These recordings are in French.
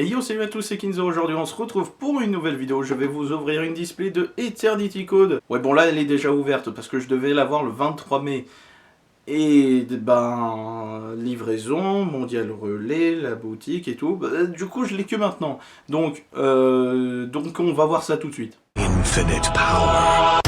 Et yo, salut à tous, c'est Kinzo. Aujourd'hui on se retrouve pour une nouvelle vidéo. Je vais vous ouvrir une display de Eternity Code. Ouais, bon là elle est déjà ouverte parce que je devais l'avoir le 23 mai. Et ben, livraison, mondial relais, la boutique et tout. Du coup je l'ai que maintenant. Donc on va voir ça tout de suite. Infinite power.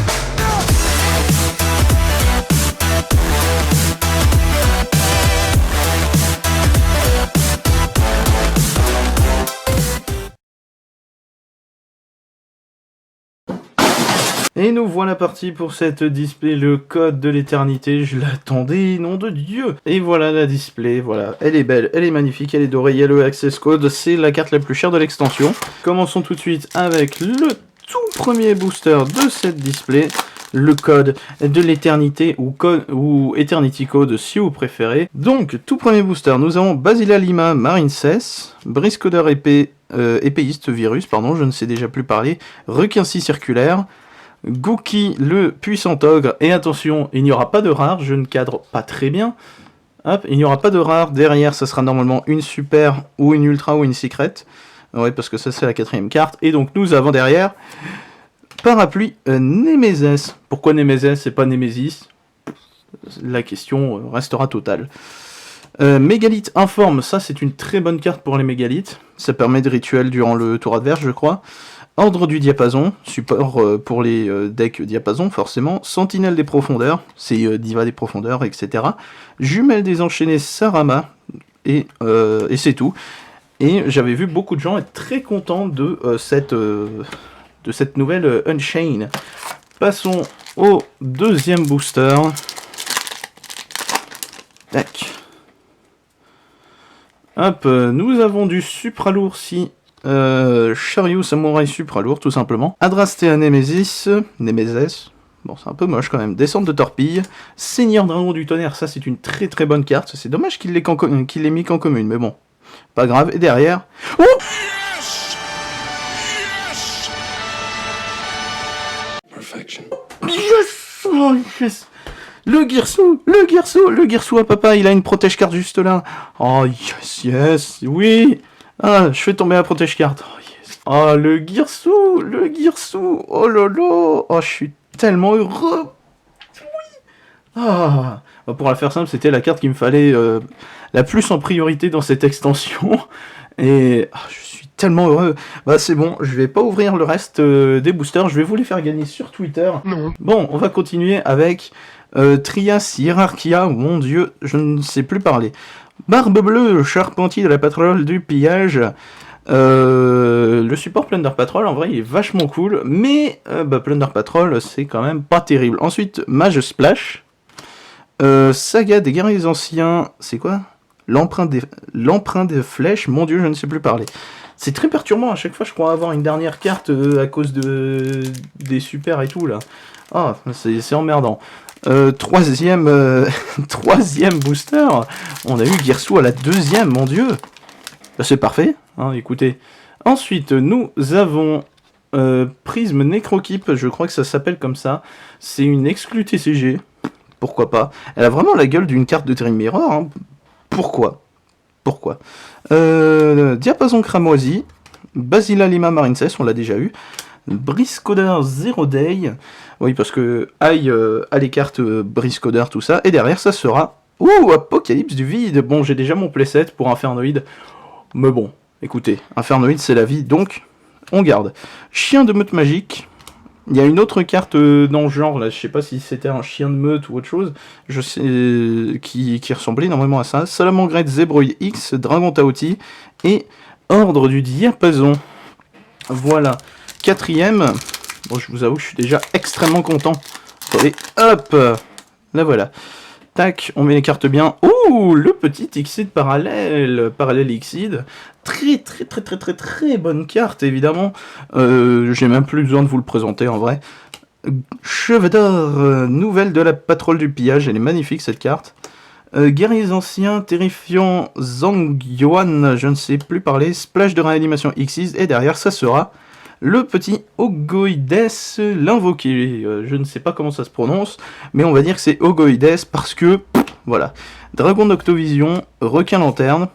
Et nous voilà partis pour cette display, le code de l'éternité, je l'attendais, nom de Dieu. Et voilà la display, voilà, elle est belle, elle est magnifique, elle est dorée, il y a le Access Code, c'est la carte la plus chère de l'extension. Commençons tout de suite avec le tout premier booster de cette display, le code de l'éternité ou Eternity Code si vous préférez. Donc, tout premier booster, nous avons Basila Lima Marincess, Briscoder épéiste virus, pardon, je ne sais déjà plus parler, Requincy circulaire, Gookie le puissant ogre, et attention, il n'y aura pas de rare, je ne cadre pas très bien. Hop, il n'y aura pas de rare, derrière ça sera normalement une super ou une ultra ou une secret. Ouais, parce que ça c'est la quatrième carte. Et donc nous avons derrière Parapluie Nemesis. Pourquoi Nemesis et pas Nemesis? La question restera totale. Mégalithe informe, ça c'est une très bonne carte pour les mégalithes. Ça permet de rituel durant le tour adverse, je crois. Ordre du diapason, support pour les decks diapason, forcément. Sentinelle des profondeurs, c'est Diva des profondeurs, etc. Jumelle des enchaînés Sarama, et c'est tout. Et j'avais vu beaucoup de gens être très contents de cette nouvelle Unchain. Passons au deuxième booster. Tac. Hop, nous avons du supralourd si... Chariot Samouraï Supra lourd tout simplement. Adrastea Nemesis, bon c'est un peu moche quand même. Descente de torpille. Seigneur Dragon du Tonnerre, ça c'est une très très bonne carte. C'est dommage qu'il l'ait mis qu'en commune, mais bon, pas grave. Et derrière... Oh Perfection. Yes, oh, yes. Le Gearsou à papa, il a une protège carte juste là. Oh yes, oui. Ah, je fais tomber la protège carte. Oh, yes. Oh, le Gearsou. Oh lolo. Oh, je suis tellement heureux. Oui. Ah. Pour la faire simple, c'était la carte qu'il me fallait la plus en priorité dans cette extension. Et je suis tellement heureux. Bah c'est bon, je vais pas ouvrir le reste des boosters. Je vais vous les faire gagner sur Twitter. Non. Bon, on va continuer avec Trias Hierarchia. Mon Dieu, je ne sais plus parler. Barbe bleue, charpentier de la patrouille du pillage. Le support Plunder Patrol, en vrai, il est vachement cool, mais Plunder Patrol, c'est quand même pas terrible. Ensuite, Mage Splash. Saga des guerriers anciens, c'est quoi? L'emprunt des flèches, mon dieu, je ne sais plus parler. C'est très perturbant, à chaque fois je crois avoir une dernière carte à cause des super et tout, là. Ah, c'est emmerdant. Troisième booster, on a eu Gearsou à la deuxième, mon dieu. C'est parfait, hein, écoutez. Ensuite, nous avons Prisme Necrokeep, je crois que ça s'appelle comme ça. C'est une exclue TCG, pourquoi pas. Elle a vraiment la gueule d'une carte de Dream Mirror, hein. Pourquoi Diapason Cramoisi, Basila Lima Marincess, on l'a déjà eu. Briscoder Zero Day, oui parce que aïe à les cartes Briscoder tout ça, et derrière ça sera Apocalypse du vide. Bon, j'ai déjà mon playset pour Infernoid, mais bon, écoutez, Infernoid c'est la vie, donc on garde. Chien de meute magique, il y a une autre carte dans le genre, là, je sais pas si c'était un chien de meute ou autre chose, je sais qui ressemblait normalement à ça. Salamangreat Zebroid X, Dragon Taoti, et Ordre du Diapason. Voilà. Quatrième, bon, je vous avoue que je suis déjà extrêmement content. Allez, hop, là voilà. Tac, on met les cartes bien. Ouh, le petit Exceed parallèle Exceed. Très bonne carte, évidemment. J'ai même plus besoin de vous le présenter, en vrai. Cheveux d'or, nouvelle de la patrouille du pillage. Elle est magnifique, cette carte. Guerriers anciens, terrifiant Zhang-Yuan, je ne sais plus parler. Splash de réanimation Xyz, et derrière, ça sera... le petit Ogoides l'invoqué, je ne sais pas comment ça se prononce, mais on va dire que c'est Ogoides parce que, voilà, Dragon d'Octovision, Requin Lanterne,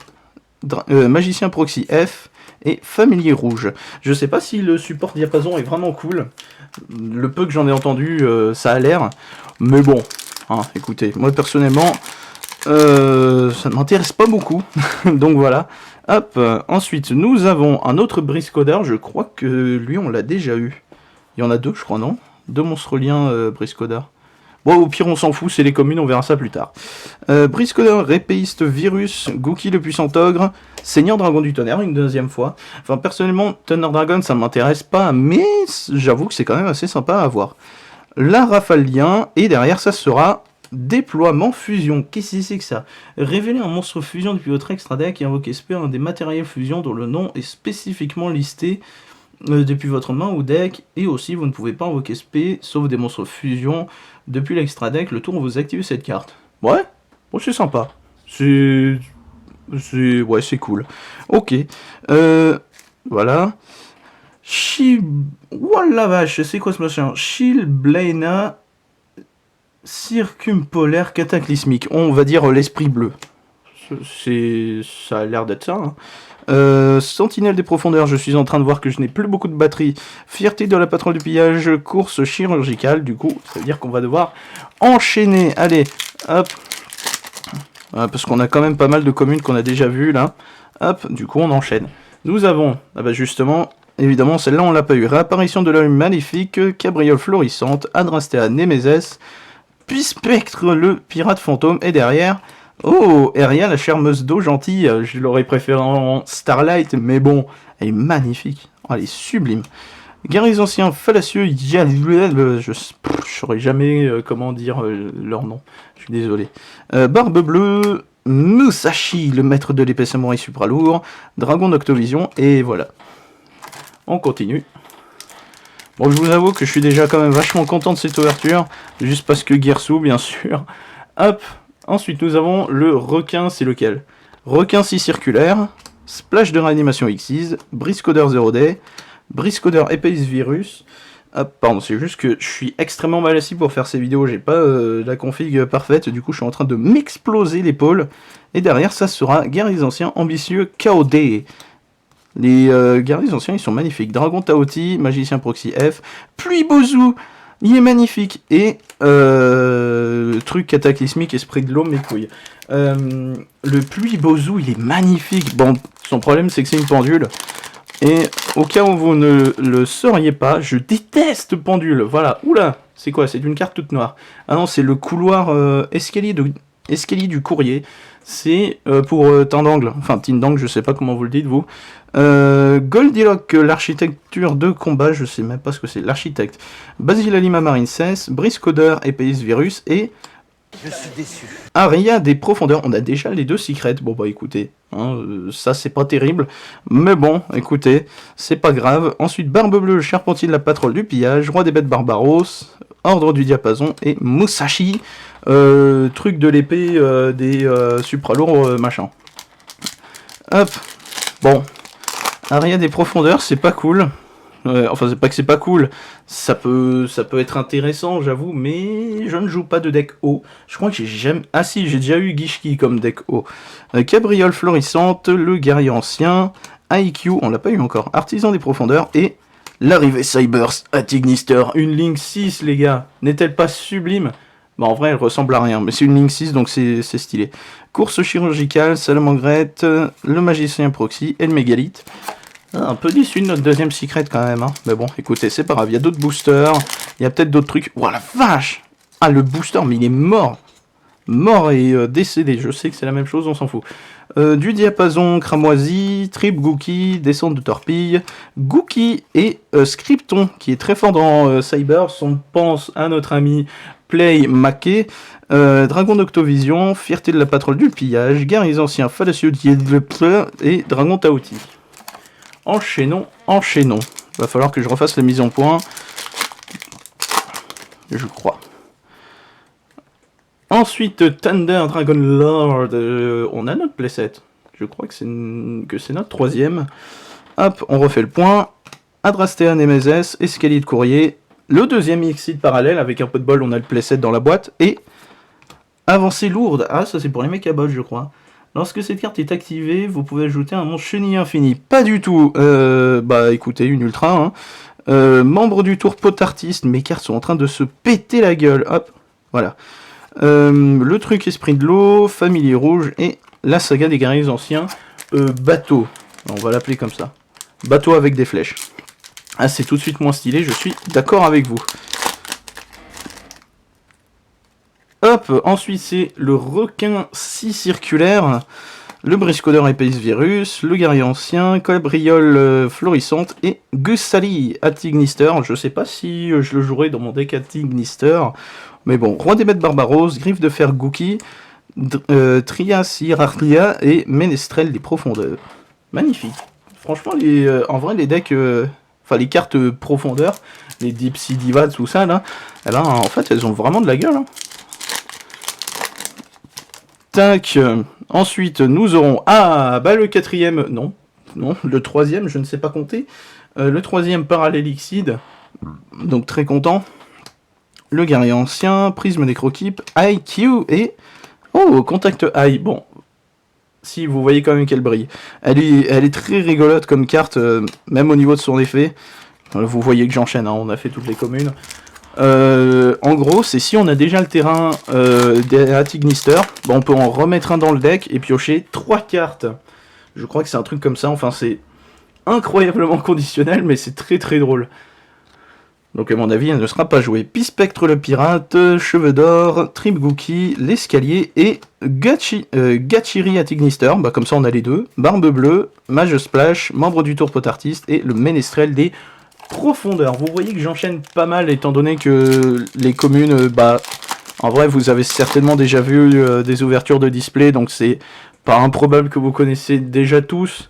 Magicien Proxy F, et familier rouge. Je sais pas si le support diapason est vraiment cool. Le peu que j'en ai entendu, ça a l'air. Mais bon, hein, écoutez, moi personnellement, ça ne m'intéresse pas beaucoup. Donc voilà. Hop, ensuite, nous avons un autre briscodeur. Je crois que lui, on l'a déjà eu. Il y en a deux, je crois, non? Deux monstres-liens briscodeur. Bon, au pire, on s'en fout, c'est les communes, on verra ça plus tard. Briscodeur, Répéiste, Virus, Gookie le puissant ogre, Seigneur Dragon du Tonnerre, une deuxième fois. Enfin, personnellement, Thunder Dragon, ça m'intéresse pas, mais j'avoue que c'est quand même assez sympa à voir. La Rafale Lien, et derrière, ça sera Déploiement Fusion. Qu'est-ce que c'est que ça? Révéler un monstre fusion depuis votre extra deck et invoquer SP un des matériels fusion dont le nom est spécifiquement listé depuis votre main ou deck, et aussi vous ne pouvez pas invoquer SP sauf des monstres fusion depuis l'extra deck le tour où vous activez cette carte. Ouais, bon, c'est sympa. Ouais, c'est cool. Ok. Voilà. Oh la vache, c'est quoi ce machin? Shilblaina circumpolaire cataclysmique. On va dire l'esprit bleu. Ça a l'air d'être ça, hein. Sentinelle des profondeurs, je suis en train de voir que je n'ai plus beaucoup de batterie. Fierté de la patrouille du pillage, course chirurgicale, du coup, ça veut dire qu'on va devoir enchaîner. Allez, hop. Parce qu'on a quand même pas mal de communes qu'on a déjà vues, là. Hop, du coup, on enchaîne. Nous avons, justement, évidemment, celle-là, on l'a pas eu. Réapparition de l'œil maléfique, Cabriole florissante, Adrastea Némézès, puis Spectre, le pirate fantôme, et derrière... Oh, Eria, la charmeuse d'eau gentille, je l'aurais préféré en Starlight, mais bon, elle est magnifique, elle est sublime. Guerriers anciens fallacieux, je saurais jamais comment dire leur nom, je suis désolé. Barbe bleue, Musashi, le maître de l'épée samouraï supralourd, Dragon d'Octovision, et voilà. On continue. Bon, je vous avoue que je suis déjà quand même vachement content de cette ouverture, juste parce que Girsu, bien sûr. Hop. Ensuite, nous avons le requin, c'est lequel? Requin 6 circulaire, Splash de réanimation X6, Briscodeur 0D, Briscodeur épaisse virus. Ah, pardon, c'est juste que je suis extrêmement mal assis pour faire ces vidéos, j'ai pas la config parfaite, du coup je suis en train de m'exploser l'épaule. Et derrière, ça sera Guerriers anciens ambitieux KOD. Les guerriers anciens, ils sont magnifiques. Dragon Taoti, Magicien Proxy F, Pluie Bozu, il est magnifique. Et truc cataclysmique, esprit de l'eau, mes couilles. Le Pluie Bozu, il est magnifique. Bon, son problème, c'est que c'est une pendule. Et au cas où vous ne le sauriez pas, je déteste pendule. Voilà. Oula, c'est quoi? C'est une carte toute noire. Ah non, c'est le couloir escalier du courrier. C'est pour Tindang. Enfin, Tindang, je sais pas comment vous le dites, vous. Goldilock, l'architecture de combat, je sais même pas ce que c'est. L'architecte. Basilalima Marincess, Briscodeur, Épaisse Virus et... Je suis déçu. Aria des profondeurs. On a déjà les deux secrets. Bon bah écoutez, hein, ça c'est pas terrible. Mais bon, écoutez, c'est pas grave. Ensuite, Barbe Bleue, Charpentier de la patrouille du pillage, Roi des bêtes Barbaros, Ordre du diapason et Musashi, truc de l'épée des supralourds machin. Hop. Bon. Aria des profondeurs, c'est pas cool. Enfin, c'est pas que c'est pas cool, ça peut être intéressant, j'avoue, mais je ne joue pas de deck haut. Je crois que j'ai jamais... Ah si, j'ai déjà eu Gishki comme deck haut. Cabriole florissante, le guerrier ancien, IQ, on l'a pas eu encore, Artisan des profondeurs, et l'arrivée Cyburst à Tignister. Une Link 6, les gars, n'est-elle pas sublime? Bah en vrai, elle ressemble à rien, mais c'est une Link 6, donc c'est stylé. Course chirurgicale, Salamangrette, le magicien proxy et le mégalithe. Un peu déçu de notre deuxième secret quand même, hein. Mais bon, écoutez, c'est pas grave, il y a d'autres boosters, il y a peut-être d'autres trucs. Oh la vache! Ah, le booster, mais il est mort! Mort et décédé, je sais que c'est la même chose, on s'en fout. Du diapason cramoisi, trip Gookie, descente de torpille, Gookie et Scripton, qui est très fort dans Cyber. On pense à notre ami Play Mackey, Dragon d'Octovision, Fierté de la patrouille du pillage, Guerriers anciens fallacieux et Dragon Taoti. Enchaînons, enchaînons. Va falloir que je refasse la mise en point. Je crois. Ensuite, Thunder Dragon Lord. On a notre playset. Je crois que c'est notre troisième. Hop, on refait le point. Adrastea Némézès, escalier de courrier. Le deuxième Exit parallèle. Avec un peu de bol, on a le playset dans la boîte. Et avancée lourde. Ah, ça c'est pour les mecs à bol, je crois. Lorsque cette carte est activée, vous pouvez ajouter un monstre chenille infini. Pas du tout. Bah écoutez, une ultra. Hein. Membre du tour potartiste. Mes cartes sont en train de se péter la gueule. Hop, voilà. Le truc esprit de l'eau, familier rouge et la saga des guerriers anciens. Bateau. On va l'appeler comme ça. Bateau avec des flèches. Ah, c'est tout de suite moins stylé, je suis d'accord avec vous. Hop, ensuite c'est le requin 6 circulaire, le briscodeur épaisse virus, le guerrier ancien, cabriole florissante et Gussali Atignister. Je sais pas si je le jouerai dans mon deck Atignister, mais bon, roi des bêtes barbaros, griffe de fer Gookie, Trias Hierarchia et Ménestrel des profondeurs. Magnifique. Franchement, en vrai, les decks, enfin les cartes profondeur, les Deep Sea Divas, tout ça là, eh ben, en fait, elles ont vraiment de la gueule. Hein. Tac. Ensuite, nous aurons... Ah, bah le quatrième... Non, le troisième, je ne sais pas compter. Le troisième Parallélixide. Donc très content. Le guerrier ancien, prisme nécrokeep, IQ et... Oh, contact eye. Bon. Si, vous voyez quand même qu'elle brille. Elle est très rigolote comme carte, même au niveau de son effet. Vous voyez que j'enchaîne, hein, on a fait toutes les communes. En gros, c'est si on a déjà le terrain des Atignister, on peut en remettre un dans le deck et piocher 3 cartes. Je crois que c'est un truc comme ça, enfin c'est incroyablement conditionnel, mais c'est très très drôle. Donc à mon avis, elle ne sera pas jouée. Pispectre le pirate, Cheveux d'or, Trip Gookie, l'escalier et Gachiri Atignister. Bah, comme ça on a les deux. Barbe bleue, Mage Splash, membre du tour potartiste et le Ménestrel des profondeurs. Vous voyez que j'enchaîne pas mal étant donné que les communes, bah en vrai vous avez certainement déjà vu des ouvertures de display, donc c'est pas improbable que vous connaissez déjà tous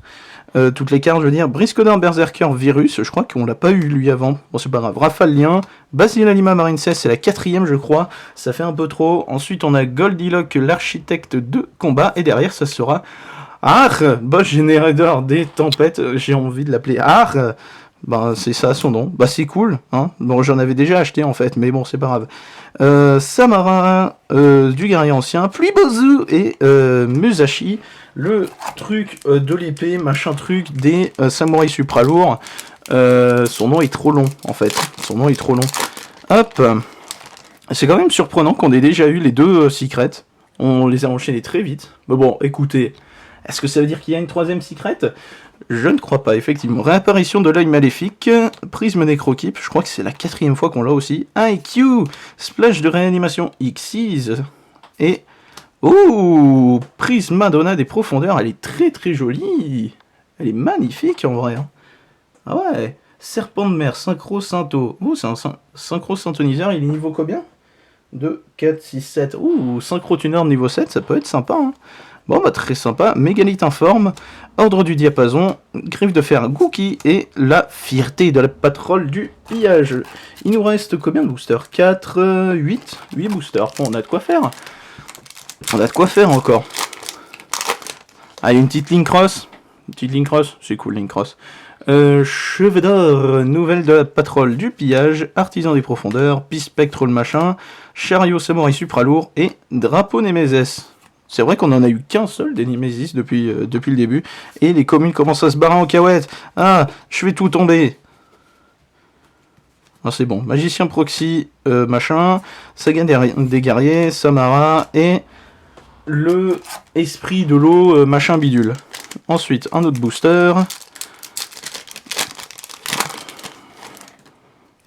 toutes les cartes, je veux dire. Briscodin Berserker Virus, je crois qu'on l'a pas eu lui avant, bon c'est pas grave. Rafalien, Basilalima Marincess, c'est la 4ème je crois, ça fait un peu trop. Ensuite on a Goldilock l'architecte de combat, et derrière ça sera Boss Générateur des tempêtes, j'ai envie de l'appeler bah, c'est ça son nom. Bah, c'est cool, hein. Bon, j'en avais déjà acheté en fait, mais bon, c'est pas grave. Samara, du guerrier ancien, Pluibozu et Musashi, le truc de l'épée, machin truc des samouraïs supralourds. Son nom est trop long en fait. Son nom est trop long. Hop. C'est quand même surprenant qu'on ait déjà eu les deux secrets. On les a enchaînés très vite. Mais bon, écoutez, est-ce que ça veut dire qu'il y a une 3ème secret ? Je ne crois pas, effectivement. Réapparition de l'œil maléfique, prisme nécrokeep, je crois que c'est la 4ème fois qu'on l'a aussi. IQ, splash de réanimation Xyz, et... Oh, prisme Madonna des profondeurs, elle est très très jolie. Elle est magnifique en vrai. Hein. Ah ouais, serpent de mer, synchro synto. Oh, c'est un synchro syntoniseur, il est niveau combien ? 2, 4, 6, 7. Ouh, synchro tuner niveau 7, ça peut être sympa. Hein. Bon, bah très sympa. Mégalith informe, ordre du diapason, griffe de fer Gookie et la fierté de la patrole du pillage. Il nous reste combien de boosters ? 4, 8 boosters. Bon, on a de quoi faire. On a de quoi faire encore. Ah, une petite Link Cross. Une petite Link Cross, c'est cool Link Cross. Cheveux d'or, nouvelle de la patrole du pillage, artisan des profondeurs, Pispectre le machin, chariot samouraï supralourd et drapeau Némésis. C'est vrai qu'on en a eu qu'un seul des Némésis depuis le début, et les communes commencent à se barrer en cahuète. Ah, je vais tout tomber. Ah, c'est bon. Magicien proxy, machin, saga des guerriers, Samara, et le esprit de l'eau, machin bidule. Ensuite, un autre booster.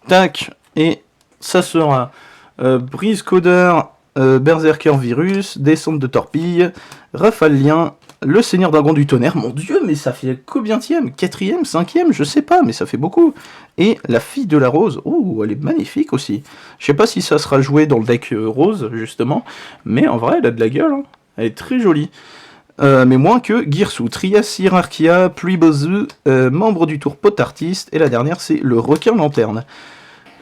Tac, et ça sera Briscodeur, Berserker Virus, Descente de Torpille, Rafalien, le Seigneur Dragon du Tonnerre, mon dieu, mais ça fait combienième ? 4ème, 5ème, je sais pas, mais ça fait beaucoup. Et la Fille de la Rose, oh, elle est magnifique aussi. Je sais pas si ça sera joué dans le deck rose, justement, mais en vrai, elle a de la gueule, hein. Elle est très jolie. Mais moins que Girsu, Trias Hierarchia, Pluibozu, membre du tour potartiste, et la dernière c'est le requin lanterne.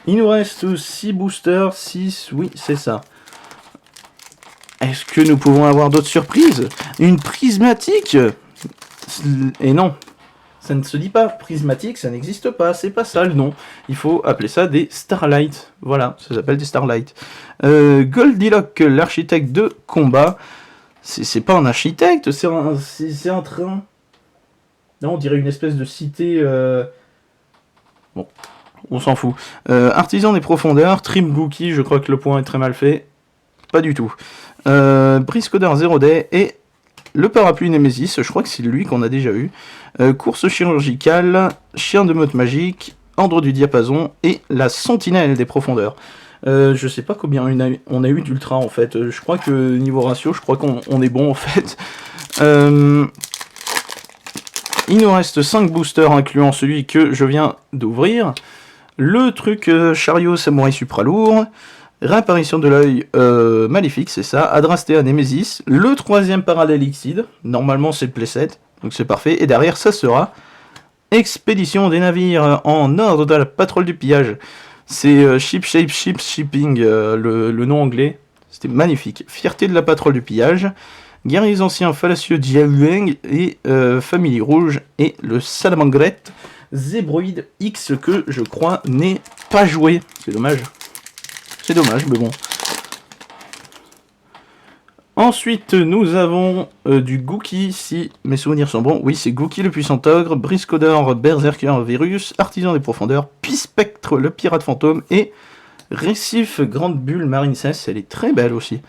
Il nous reste 6 boosters, 6, oui c'est ça. Est-ce que nous pouvons avoir d'autres surprises ? Une prismatique ? Et non, ça ne se dit pas prismatique, ça n'existe pas, c'est pas ça le nom. Il faut appeler ça des Starlight, voilà, ça s'appelle des Starlight. Goldilock, l'architecte de combat. C'est pas un architecte, c'est un train. Non, on dirait une espèce de cité... Bon, on s'en fout. Artisan des profondeurs, Trim Gookie, je crois que le point est très mal fait. Pas du tout. Briscodeur 0D et le parapluie Nemesis, je crois que c'est lui qu'on a déjà eu. Course chirurgicale, chien de meute magique, ordre du diapason et la sentinelle des profondeurs. Je sais pas combien on a eu d'ultra en fait. Je crois que niveau ratio, je crois qu'on est bon en fait. Il nous reste 5 boosters incluant celui que je viens d'ouvrir. Le truc chariot samouraï supra lourd. Réapparition de l'œil maléfique, c'est ça. Adrastea Nemesis. Le troisième parallèle Xide. Normalement c'est le playset, donc c'est parfait. Et derrière ça sera Expédition des navires en ordre de la patrouille du pillage. C'est Ship Shape Ship Shipping, le nom anglais. C'était magnifique. Fierté de la patrouille du pillage. Guerriers anciens fallacieux Jiahueng et Famille Rouge. Et le Salamangret Zébroïde X que je crois n'est pas joué. C'est dommage. C'est dommage, mais bon. Ensuite, nous avons du Gookie, si mes souvenirs sont bons. Oui, c'est Gookie le puissant ogre, Briscodeur, Berserker, Virus, Artisan des profondeurs, Pispectre le pirate fantôme et Récif Grande Bulle Marine 16. Elle est très belle aussi.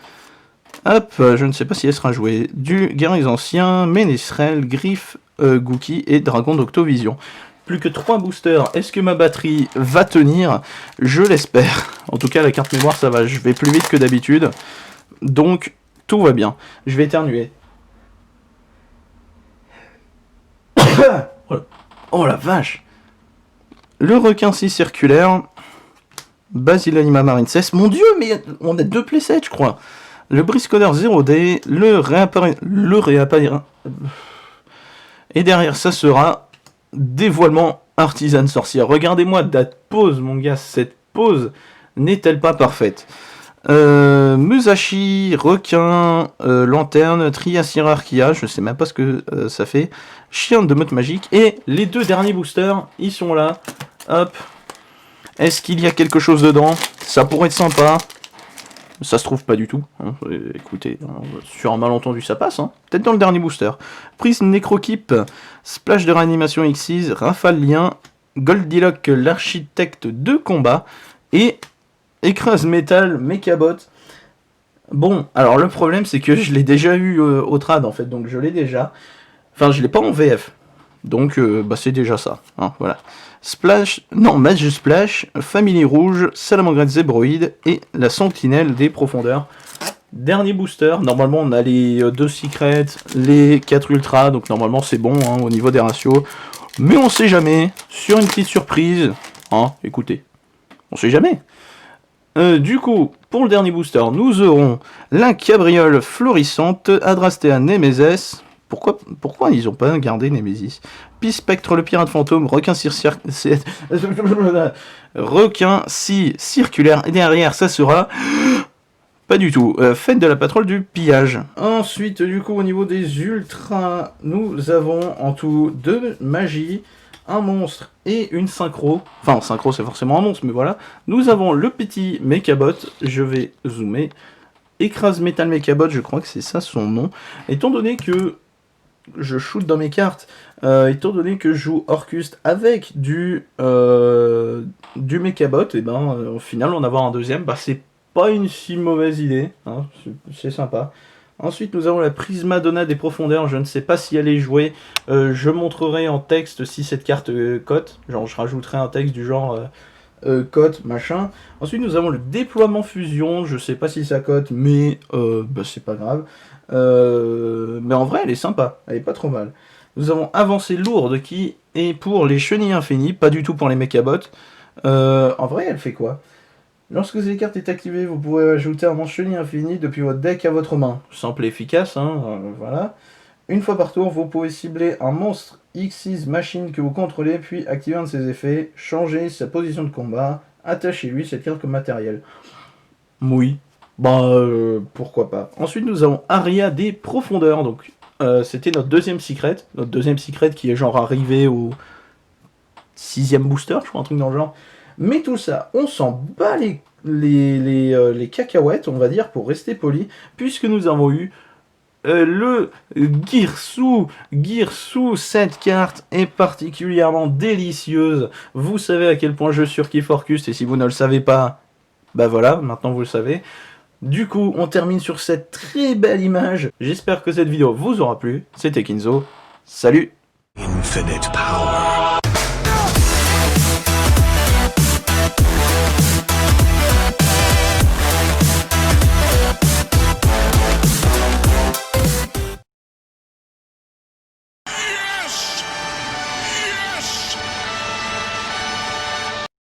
Hop, je ne sais pas si elle sera jouée. Du Guerriers anciens, Ménestrel, Griffe, Gookie et Dragon d'Octovision. Plus que 3 boosters. Est-ce que ma batterie va tenir? Je l'espère. En tout cas, la carte mémoire, ça va. Je vais plus vite que d'habitude. Donc, tout va bien. Je vais éternuer. Oh la vache! Le requin 6 circulaire. Basilanima Marine 16. Mon dieu, mais on a 2 playsets, je crois. Le Briscodeur 0D. Le réapparaît. Et derrière, ça sera dévoilement artisane sorcière. Regardez-moi date pause, mon gars. Cette pause n'est-elle pas parfaite? Musashi, requin, lanterne, Trias Hierarchia, je sais même pas ce que ça fait, chien de meute magique, et les 2 derniers boosters, ils sont là, hop, est-ce qu'il y a quelque chose dedans? Ça pourrait être sympa, ça se trouve pas du tout, hein. Écoutez, sur un malentendu ça passe, hein. Peut-être dans le dernier booster. Prise Necrokeep, Splash de réanimation Xyz, Rafale Lien, Goldilock l'architecte de combat, et Écrase métal, Mechabot. Bon, alors le problème c'est que je l'ai déjà eu au trad en fait, donc je l'ai déjà. Enfin, je l'ai pas en VF. Donc, bah c'est déjà ça. Hein, voilà. Splash, non, Mage Splash, Famille Rouge, Salamangret Zébroïde et la Sentinelle des Profondeurs. Dernier booster. Normalement, on a les 2 secrets, les 4 ultras, donc normalement c'est bon hein, au niveau des ratios. Mais on sait jamais. Sur une petite surprise. Hein, écoutez. On sait jamais. Du coup, pour le dernier booster, nous aurons la cabriole florissante, Adrastea Nemesis. Pourquoi ils ont pas gardé Nemesis? Pispectre le pirate fantôme, requin requin 6 circulaire, et derrière ça sera... Pas du tout, fête de la patrouille du pillage. Ensuite, du coup, au niveau des ultras, nous avons en tout 2 magies, un monstre et une synchro. Enfin, synchro c'est forcément un monstre, mais voilà. Nous avons le petit Mechabot, je vais zoomer. Écrase Metal Mechabot, je crois que c'est ça son nom. Étant donné que je shoot dans mes cartes, étant donné que je joue Orcust avec du Mechabot, et ben au final en avoir un deuxième, bah c'est pas une si mauvaise idée, hein, c'est sympa. Ensuite, nous avons la Prismadonna des profondeurs. Je ne sais pas si elle est jouée. Je montrerai en texte si cette carte cote. Genre, je rajouterai un texte du genre cote, machin. Ensuite, nous avons le déploiement fusion. Je sais pas si ça cote, mais bah, c'est pas grave. Mais en vrai, elle est sympa. Elle est pas trop mal. Nous avons avancée lourde qui est pour les chenilles infinies, pas du tout pour les Mechabots. En vrai, elle fait quoi? Lorsque cette carte est activée, vous pouvez ajouter un monstre chenille infini depuis votre deck à votre main. Simple et efficace, hein, voilà. Une fois par tour, vous pouvez cibler un monstre X6 machine que vous contrôlez, puis activer un de ses effets, changer sa position de combat, attachez-lui cette carte comme matériel. Oui, bah pourquoi pas. Ensuite, nous avons Aria des profondeurs, donc c'était notre deuxième secret qui est genre arrivé au 6ème booster, je crois, un truc dans le genre. Mais tout ça, on s'en bat les cacahuètes, on va dire, pour rester poli, puisque nous avons eu le Gearsou, cette carte est particulièrement délicieuse. Vous savez à quel point je surkiffe Orcust, et si vous ne le savez pas, bah voilà, maintenant vous le savez. Du coup, on termine sur cette très belle image. J'espère que cette vidéo vous aura plu. C'était Kinzo. Salut! Infinite power.